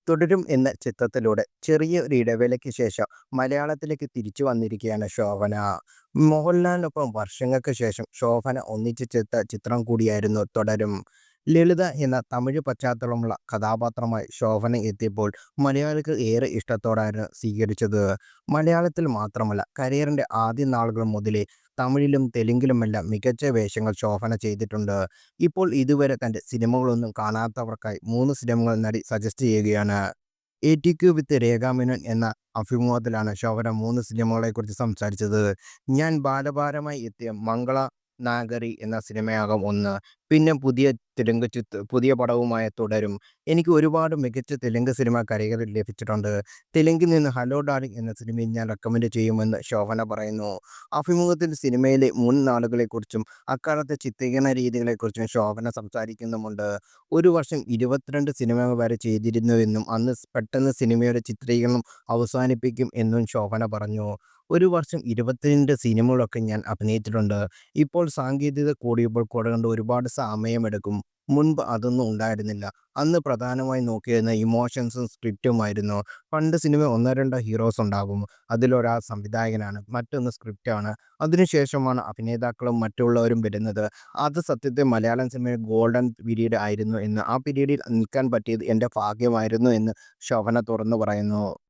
തുടരും എന്ന ചിത്രത്തിലൂടെ ചെറിയ ഒരു ഇടവേളയ്ക്ക് ശേഷം മലയാളത്തിലേക്ക് തിരിച്ചു വന്നിരിക്കുകയാണ് ശോഭന. മോഹൻലാലിനൊപ്പം വർഷങ്ങൾക്ക് ശേഷം ശോഭന ഒന്നിച്ച് ചെയ്ത ചിത്രം കൂടിയായിരുന്നു തുടരും. ലളിത എന്ന തമിഴ് പശ്ചാത്തലമുള്ള കഥാപാത്രമായി ശോഭന എത്തിയപ്പോൾ മലയാളികൾ ഏറെ ഇഷ്ടത്തോടായിരുന്നു സ്വീകരിച്ചത്. മലയാളത്തിൽ മാത്രമല്ല, കരിയറിന്റെ ആദ്യ നാളുകൾ മുതലേ തമിഴിലും തെലുങ്കിലുമെല്ലാം മികച്ച വേഷങ്ങൾ ശോഭന ചെയ്തിട്ടുണ്ട്. ഇപ്പോൾ ഇതുവരെ തന്റെ സിനിമകളൊന്നും കാണാത്തവർക്കായി 3 സിനിമകൾ നടി സജസ്റ്റ് ചെയ്യുകയാണ്. എ.ടി.ക്യു വിത്ത് രേഖാമേനോൻ എന്ന അഭിമുഖത്തിലാണ് ശോഭന 3 സിനിമകളെക്കുറിച്ച് സംസാരിച്ചത്. ഞാൻ ബാലതാരമായി എത്തിയ മംഗള നാഗരി എന്ന സിനിമയാകും ഒന്ന്. പിന്നെ പുതിയ പടവുമായ തുടരും. എനിക്ക് ഒരുപാട് മികച്ച തെലുങ്ക് സിനിമ കരിയറിൽ ലഭിച്ചിട്ടുണ്ട്. തെലുങ്കിൽ നിന്ന് ഹലോ ഡാർലിംഗ് എന്ന സിനിമയും ഞാൻ റെക്കമെൻഡ് ചെയ്യുമെന്ന് ശോഭന പറയുന്നു. അഭിമുഖത്തിൽ സിനിമയിലെ മുൻ നാളുകളെക്കുറിച്ചും അക്കാലത്തെ ചിത്രീകരണ രീതികളെക്കുറിച്ചും ശോഭന സംസാരിക്കുന്നുമുണ്ട്. ഒരു വർഷം 22 സിനിമകൾ വരെ ചെയ്തിരുന്നുവെന്നും അന്ന് പെട്ടെന്ന് സിനിമയുടെ ചിത്രീകരണം അവസാനിപ്പിക്കും എന്നും ശോഭന പറഞ്ഞു. ഒരു വർഷം 22 സിനിമകളൊക്കെ ഞാൻ അഭിനയിച്ചിട്ടുണ്ട്. ഇപ്പോൾ സാങ്കേതികത കൂടിയപ്പോൾ കൊണ്ട് ഒരുപാട് സമയമെടുക്കും. മുൻപ് അതൊന്നും ഉണ്ടായിരുന്നില്ല. അന്ന് പ്രധാനമായി നോക്കിയിരുന്ന ഇമോഷൻസും സ്ക്രിപ്റ്റുമായിരുന്നു. പണ്ട് സിനിമ ഒന്നോ രണ്ടോ ഹീറോസ് ഉണ്ടാകും. അതിലൊരാൾ സംവിധായകനാണ്, മറ്റൊന്ന് സ്ക്രിപ്റ്റാണ്. അതിനുശേഷമാണ് അഭിനേതാക്കളും മറ്റുള്ളവരും വരുന്നത്. അത് സത്യത്തിൽ മലയാളം സിനിമയുടെ ഗോൾഡൻ പീരീഡ് ആയിരുന്നു എന്ന്, ആ പീരീഡിൽ നിൽക്കാൻ പറ്റിയത് എൻ്റെ ഭാഗ്യമായിരുന്നു എന്ന് ശോഭന തുറന്നു പറയുന്നു.